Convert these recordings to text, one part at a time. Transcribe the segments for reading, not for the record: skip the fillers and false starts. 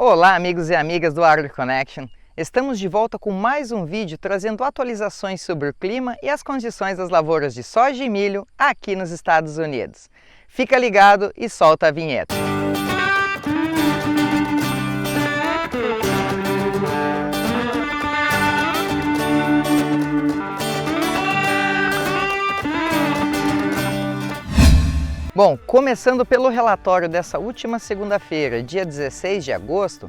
Olá, amigos e amigas do AgroConnection. Estamos de volta com mais um vídeo trazendo atualizações sobre o clima e as condições das lavouras de soja e milho aqui nos Estados Unidos. Fica ligado e solta a vinheta. Bom, começando pelo relatório dessa última segunda-feira, dia 16 de agosto,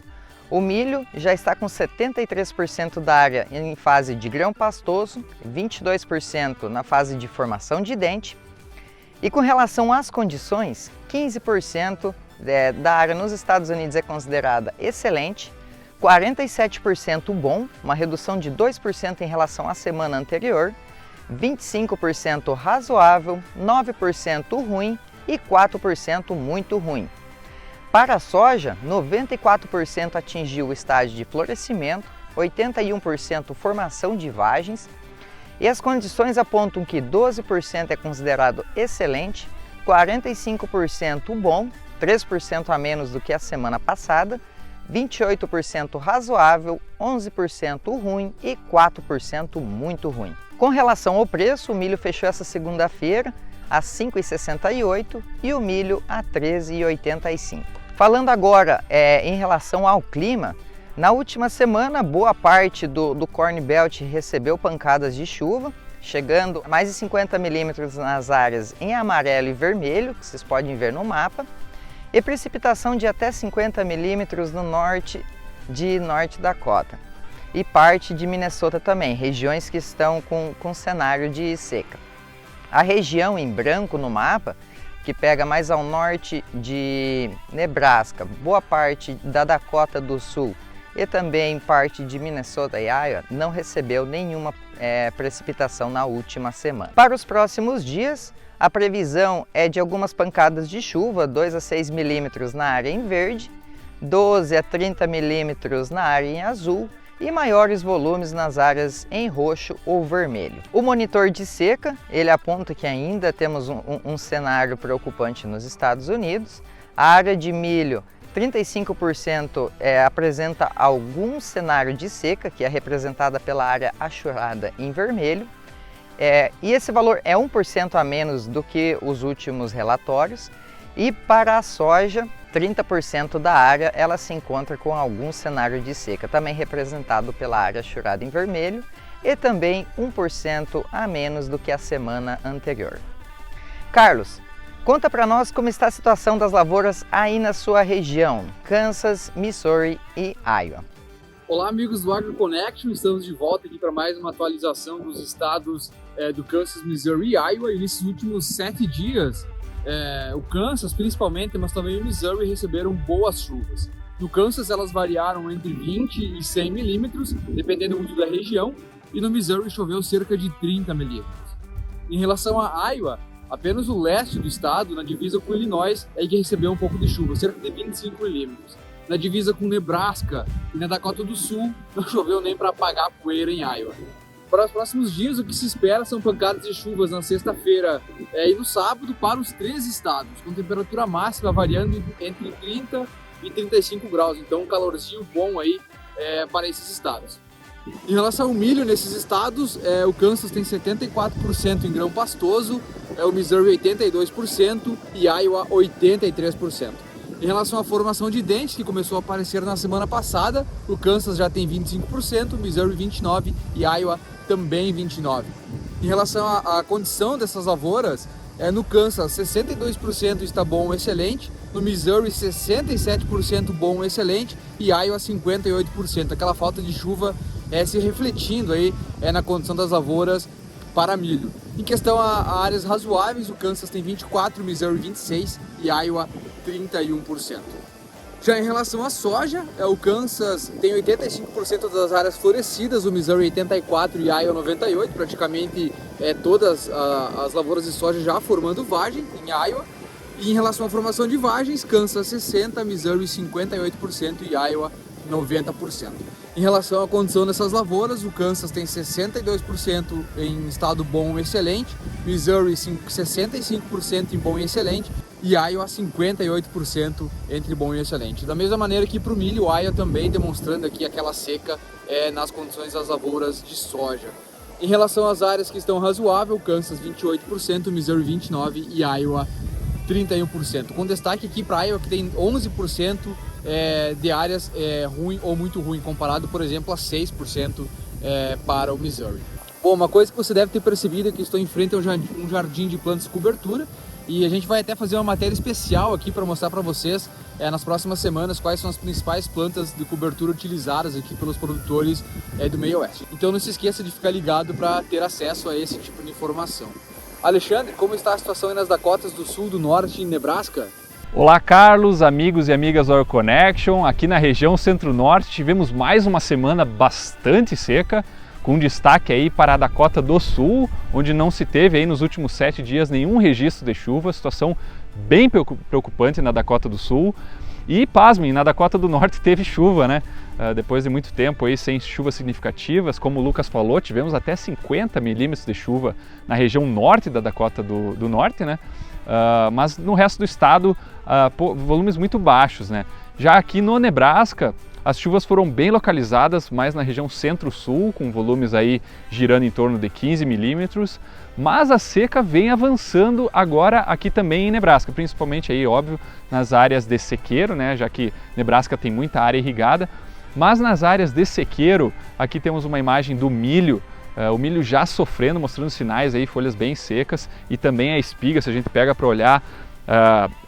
o milho já está com 73% da área em fase de grão pastoso, 22% na fase de formação de dente. E com relação às condições, 15% da área nos Estados Unidos é considerada excelente, 47% bom, uma redução de 2% em relação à semana anterior, 25% razoável, 9% ruim e 4% muito ruim. Para a soja, 94% atingiu o estágio de florescimento, 81% formação de vagens, e as condições apontam que 12% é considerado excelente, 45% bom, 3% a menos do que a semana passada, 28% razoável, 11% ruim e 4% muito ruim. Com relação ao preço, o milho fechou essa segunda-feira a R$ 5,68 e o milho a R$ 13,85. Falando agora em relação ao clima, na última semana boa parte do Corn Belt recebeu pancadas de chuva, chegando a mais de 50 milímetros nas áreas em amarelo e vermelho, que vocês podem ver no mapa, e precipitação de até 50 milímetros no norte de North Dakota e parte de Minnesota também, regiões que estão com cenário de seca. A região em branco no mapa, que pega mais ao norte de Nebraska, boa parte da Dakota do Sul e também parte de Minnesota e Iowa, não recebeu nenhuma precipitação na última semana. Para os próximos dias, a previsão é de algumas pancadas de chuva, 2 a 6 milímetros na área em verde, 12 a 30 milímetros na área em azul, e maiores volumes nas áreas em roxo ou vermelho. O monitor de seca, ele aponta que ainda temos um cenário preocupante nos Estados Unidos. A área de milho, 35% apresenta algum cenário de seca, que é representada pela área achurada em vermelho. E esse valor é 1% a menos do que os últimos relatórios. E para a soja, 30% da área ela se encontra com algum cenário de seca, também representado pela área achurada em vermelho, e também 1% a menos do que a semana anterior. Carlos, conta para nós como está a situação das lavouras aí na sua região, Kansas, Missouri e Iowa. Olá, amigos do AgroConnection, estamos de volta aqui para mais uma atualização dos estados do Kansas, Missouri e Iowa. E nesses últimos 7 dias, o Kansas principalmente, mas também o Missouri receberam boas chuvas. No Kansas elas variaram entre 20 e 100 milímetros, dependendo muito da região, e no Missouri choveu cerca de 30 milímetros. Em relação a Iowa, apenas o leste do estado, na divisa com Illinois, é que recebeu um pouco de chuva, cerca de 25 milímetros. Na divisa com Nebraska e na Dakota do Sul, não choveu nem para apagar a poeira em Iowa. Para os próximos dias, o que se espera são pancadas de chuvas na sexta-feira e no sábado para os 3 estados, com temperatura máxima variando entre 30 e 35 graus, então um calorzinho bom aí para esses estados. Em relação ao milho, nesses estados, o Kansas tem 74% em grão pastoso, o Missouri 82% e Iowa 83%. Em relação à formação de dente, que começou a aparecer na semana passada, o Kansas já tem 25%, o Missouri 29% e Iowa também 29%. Em relação à condição dessas lavouras, no Kansas 62% está bom ou excelente, no Missouri 67% bom ou excelente e Iowa 58%. Aquela falta de chuva se refletindo aí na condição das lavouras para milho. Em questão a áreas razoáveis, o Kansas tem 24%, o Missouri 26% e Iowa 31%. Já em relação à soja, o Kansas tem 85% das áreas florescidas, o Missouri 84% e Iowa 98%, praticamente todas as lavouras de soja já formando vagem em Iowa. E em relação à formação de vagens, Kansas 60%, Missouri 58% e Iowa 90%. Em relação à condição dessas lavouras, o Kansas tem 62% em estado bom e excelente, Missouri 65% em bom e excelente e Iowa 58% entre bom e excelente. Da mesma maneira que para o milho, Iowa também demonstrando aqui aquela seca nas condições das lavouras de soja. Em relação às áreas que estão razoável, Kansas 28%, Missouri 29% e Iowa 31%. Com destaque aqui para Iowa, que tem 11% de áreas ruim ou muito ruim, comparado, por exemplo, a 6% para o Missouri. Bom, uma coisa que você deve ter percebido é que estou em frente a um jardim de plantas de cobertura e a gente vai até fazer uma matéria especial aqui para mostrar para vocês nas próximas semanas quais são as principais plantas de cobertura utilizadas aqui pelos produtores do meio oeste. Então não se esqueça de ficar ligado para ter acesso a esse tipo de informação. Alexandre, como está a situação aí nas Dakotas do Sul, do Norte e em Nebraska? Olá Carlos, amigos e amigas do AgroConnection. Aqui na região Centro-Norte tivemos mais uma semana bastante seca, com destaque aí para a Dakota do Sul, onde não se teve aí nos últimos 7 dias nenhum registro de chuva, situação bem preocupante na Dakota do Sul. E pasmem, na Dakota do Norte teve chuva, né? Depois de muito tempo aí sem chuvas significativas, como o Lucas falou, tivemos até 50 milímetros de chuva na região norte da Dakota do Norte, né? Mas no resto do estado, volumes muito baixos, né? Já aqui no Nebraska, as chuvas foram bem localizadas, mais na região centro-sul, com volumes aí girando em torno de 15 milímetros, mas a seca vem avançando agora aqui também em Nebraska, principalmente aí, óbvio, nas áreas de sequeiro, né, já que Nebraska tem muita área irrigada, mas nas áreas de sequeiro, aqui temos uma imagem do milho, o milho já sofrendo, mostrando sinais aí, folhas bem secas, e também a espiga, se a gente pega para olhar,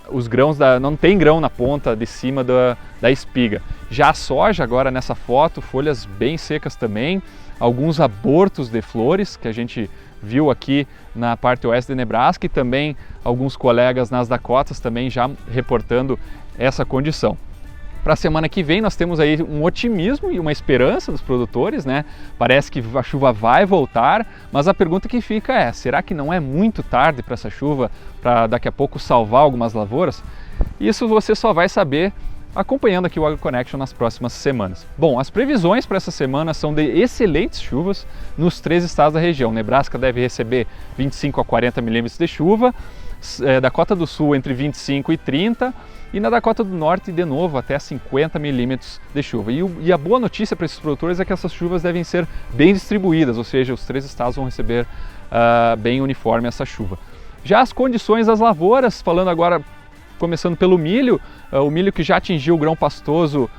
os grãos, não tem grão na ponta de cima da espiga. Já a soja agora nessa foto, folhas bem secas também, alguns abortos de flores que a gente viu aqui na parte oeste de Nebraska e também alguns colegas nas Dakotas também já reportando essa condição. Para a semana que vem nós temos aí um otimismo e uma esperança dos produtores, né? Parece que a chuva vai voltar, mas a pergunta que fica é, será que não é muito tarde para essa chuva, para daqui a pouco salvar algumas lavouras? Isso você só vai saber acompanhando aqui o AgroConnection nas próximas semanas. Bom, as previsões para essa semana são de excelentes chuvas nos 3 estados da região. Nebraska deve receber 25 a 40 milímetros de chuva, Dakota do Sul entre 25 e 30 e na Dakota do Norte de novo até 50 milímetros de chuva. E a boa notícia para esses produtores é que essas chuvas devem ser bem distribuídas, ou seja, os 3 estados vão receber bem uniforme essa chuva. Já as condições das lavouras, falando agora começando pelo milho, o milho que já atingiu o grão pastoso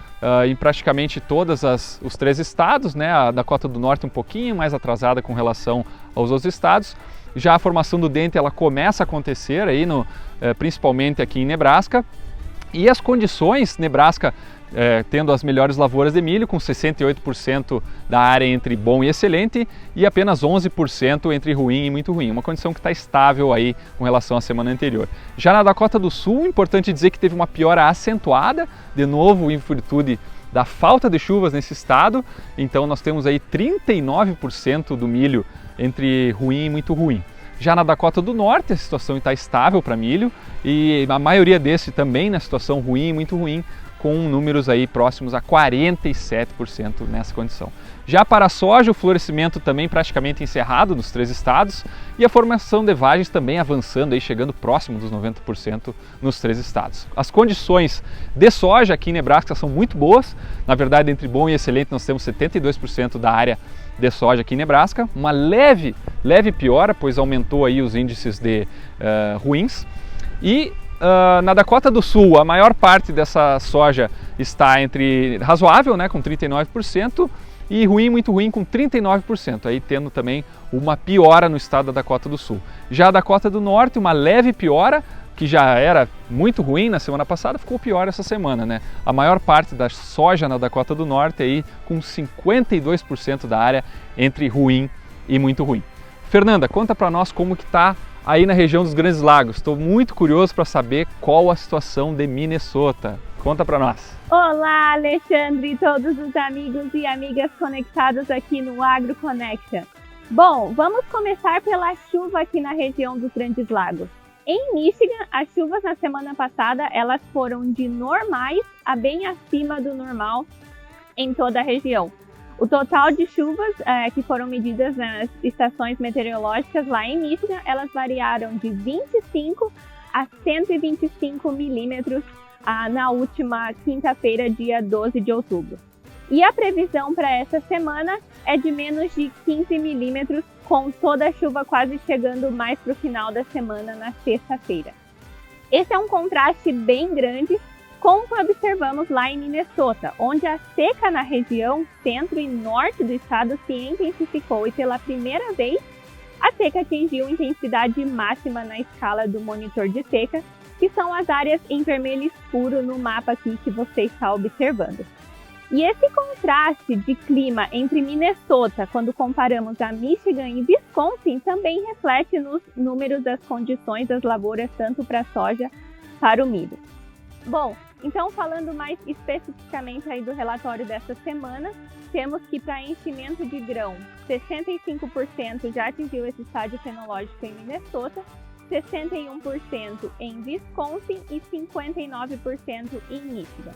em praticamente todos os 3 estados, né? A Dakota do Norte um pouquinho mais atrasada com relação aos outros estados. Já a formação do dente ela começa a acontecer aí principalmente aqui em Nebraska. E as condições, Nebraska tendo as melhores lavouras de milho, com 68% da área entre bom e excelente e apenas 11% entre ruim e muito ruim. Uma condição que está estável aí com relação à semana anterior. Já na Dakota do Sul, importante dizer que teve uma piora acentuada, de novo em virtude da falta de chuvas nesse estado. Então nós temos aí 39% do milho entre ruim e muito ruim. Já na Dakota do Norte a situação está estável para milho e a maioria desse também na situação ruim e muito ruim, com números aí próximos a 47% nessa condição. Já para a soja, o florescimento também praticamente encerrado nos 3 estados e a formação de vagens também avançando, aí, chegando próximo dos 90% nos 3 estados. As condições de soja aqui em Nebraska são muito boas, na verdade entre bom e excelente nós temos 72% da área de soja aqui em Nebraska, uma leve piora, pois aumentou aí os índices de ruins. E na Dakota do Sul, a maior parte dessa soja está entre razoável, né, com 39%, e ruim, muito ruim, com 39%, aí tendo também uma piora no estado da Dakota do Sul. Já a Dakota do Norte, uma leve piora, que já era muito ruim na semana passada, ficou pior essa semana, né? A maior parte da soja na Dakota do Norte aí com 52% da área entre ruim e muito ruim. Fernanda, conta para nós como que tá aí na região dos Grandes Lagos. Estou muito curioso para saber qual a situação de Minnesota. Conta para nós. Olá, Alexandre e todos os amigos e amigas conectados aqui no AgroConnection. Bom, vamos começar pela chuva aqui na região dos Grandes Lagos. Em Michigan, as chuvas na semana passada elas foram de normais a bem acima do normal em toda a região. O total de chuvas que foram medidas nas estações meteorológicas lá em Michigan, elas variaram de 25 a 125 milímetros na última quinta-feira, dia 12 de outubro. E a previsão para essa semana é de menos de 15 milímetros, com toda a chuva quase chegando mais para o final da semana, na sexta-feira. Esse é um contraste bem grande com o que observamos lá em Minnesota, onde a seca na região centro e norte do estado se intensificou e pela primeira vez a seca atingiu intensidade máxima na escala do monitor de seca, que são as áreas em vermelho escuro no mapa aqui que você está observando. E esse contraste de clima entre Minnesota, quando comparamos a Michigan e Wisconsin, também reflete nos números das condições das lavouras, tanto para a soja para o milho. Bom, então falando mais especificamente aí do relatório dessa semana, temos que para enchimento de grão, 65% já atingiu esse estágio fenológico em Minnesota, 61% em Wisconsin e 59% em Michigan.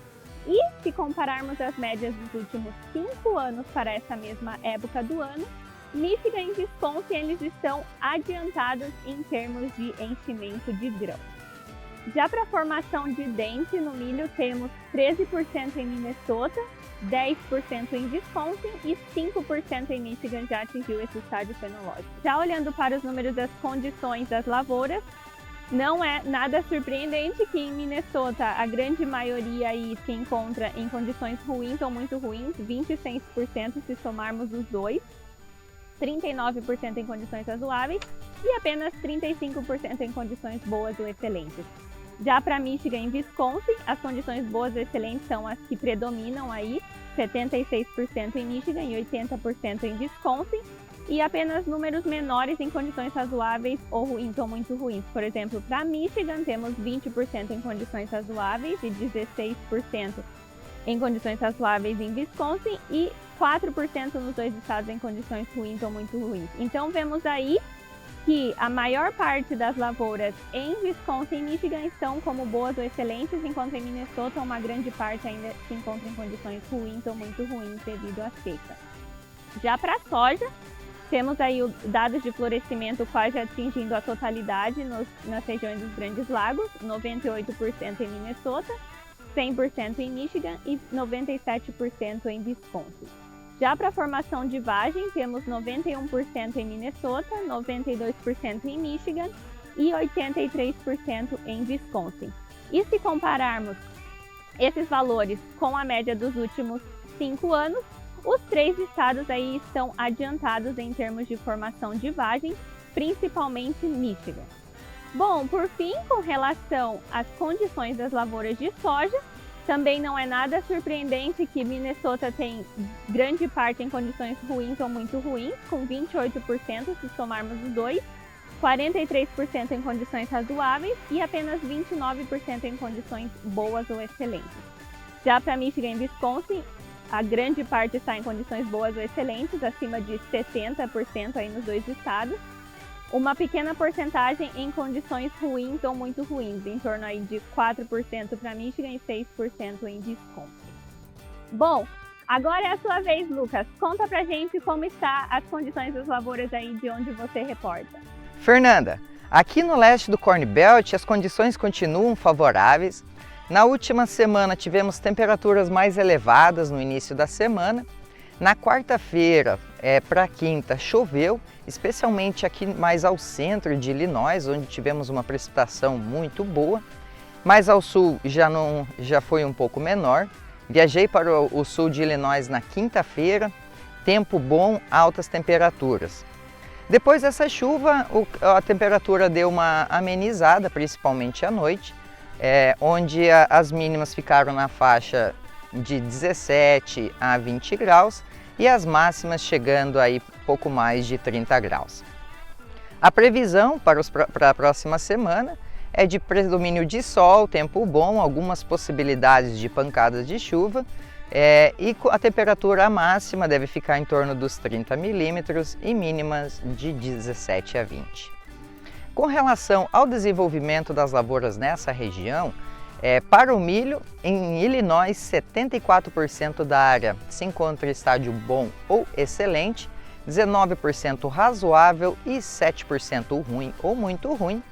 E se compararmos as médias dos últimos 5 anos para essa mesma época do ano, Michigan e Wisconsin eles estão adiantados em termos de enchimento de grão. Já para a formação de dente no milho, temos 13% em Minnesota, 10% em Wisconsin e 5% em Michigan já atingiu esse estágio fenológico. Já olhando para os números das condições das lavouras, não é nada surpreendente que em Minnesota a grande maioria aí se encontra em condições ruins ou muito ruins, 26% se somarmos os dois, 39% em condições razoáveis e apenas 35% em condições boas ou excelentes. Já para Michigan e Wisconsin, as condições boas ou excelentes são as que predominam aí, 76% em Michigan e 80% em Wisconsin, e apenas números menores em condições razoáveis ou ruins ou muito ruins. Por exemplo, para Michigan temos 20% em condições razoáveis e 16% em condições razoáveis em Wisconsin e 4% nos dois estados em condições ruins ou muito ruins. Então vemos aí que a maior parte das lavouras em Wisconsin e Michigan estão como boas ou excelentes, enquanto em Minnesota uma grande parte ainda se encontra em condições ruins ou muito ruins devido à seca. Já para a soja, temos aí dados de florescimento quase atingindo a totalidade nas regiões dos Grandes Lagos, 98% em Minnesota, 100% em Michigan e 97% em Wisconsin. Já para a formação de vagem, temos 91% em Minnesota, 92% em Michigan e 83% em Wisconsin. E se compararmos esses valores com a média dos últimos 5 anos, os 3 estados aí estão adiantados em termos de formação de vagem, principalmente Michigan. Bom, por fim, com relação às condições das lavouras de soja, também não é nada surpreendente que Minnesota tem grande parte em condições ruins ou muito ruins, com 28% se somarmos os dois, 43% em condições razoáveis e apenas 29% em condições boas ou excelentes. Já para Michigan e Wisconsin, a grande parte está em condições boas ou excelentes, acima de 70% aí nos dois estados. Uma pequena porcentagem em condições ruins ou muito ruins, em torno aí de 4% para Michigan e 6% em Wisconsin. Bom, agora é a sua vez, Lucas. Conta pra gente como está as condições das lavouras aí de onde você reporta. Fernanda, aqui no leste do Corn Belt as condições continuam favoráveis. Na última semana tivemos temperaturas mais elevadas no início da semana. Na quarta-feira para quinta choveu, especialmente aqui mais ao centro de Illinois, onde tivemos uma precipitação muito boa. Mais ao sul já foi um pouco menor. Viajei para o sul de Illinois na quinta-feira, tempo bom, altas temperaturas. Depois dessa chuva, a temperatura deu uma amenizada, principalmente à noite, onde as mínimas ficaram na faixa de 17 a 20 graus e as máximas chegando aí pouco mais de 30 graus. A previsão para a próxima semana é de predomínio de sol, tempo bom, algumas possibilidades de pancadas de chuva e a temperatura máxima deve ficar em torno dos 30 milímetros e mínimas de 17 a 20. Com relação ao desenvolvimento das lavouras nessa região, para o milho, em Illinois, 74% da área se encontra em estágio bom ou excelente, 19% razoável e 7% ruim ou muito ruim.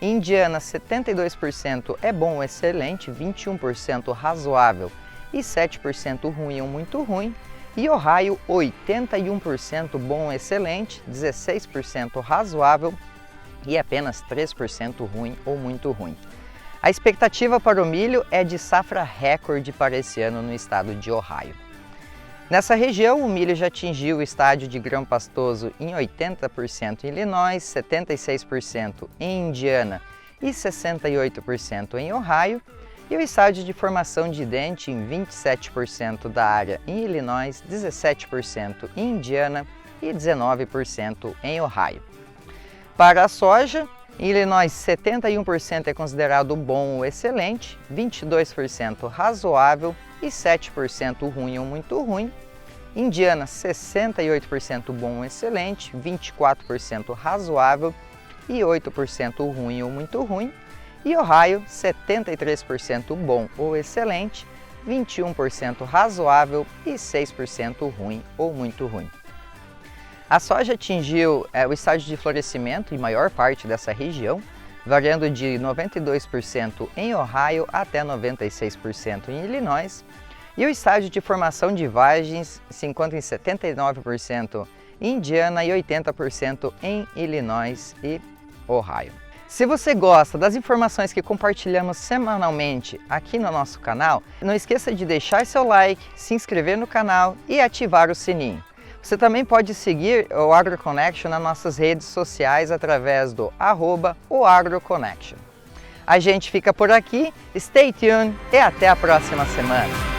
Indiana 72% é bom ou excelente, 21% razoável e 7% ruim ou muito ruim. E Ohio 81% bom ou excelente, 16% razoável e apenas 3% ruim ou muito ruim. A expectativa para o milho é de safra recorde para esse ano no estado de Ohio. Nessa região, o milho já atingiu o estágio de grão pastoso em 80% em Illinois, 76% em Indiana e 68% em Ohio, e o estágio de formação de dente em 27% da área em Illinois, 17% em Indiana e 19% em Ohio. Para a soja, em Illinois 71% é considerado bom ou excelente, 22% razoável e 7% ruim ou muito ruim. Indiana 68% bom ou excelente, 24% razoável e 8% ruim ou muito ruim. E Ohio 73% bom ou excelente, 21% razoável e 6% ruim ou muito ruim. A soja atingiu o estágio de florescimento em maior parte dessa região, variando de 92% em Ohio até 96% em Illinois, e o estágio de formação de vagens se encontra em 79% em Indiana e 80% em Illinois e Ohio. Se você gosta das informações que compartilhamos semanalmente aqui no nosso canal, não esqueça de deixar seu like, se inscrever no canal e ativar o sininho. Você também pode seguir o AgroConnection nas nossas redes sociais através do @oagroconnection. A gente fica por aqui, stay tuned e até a próxima semana!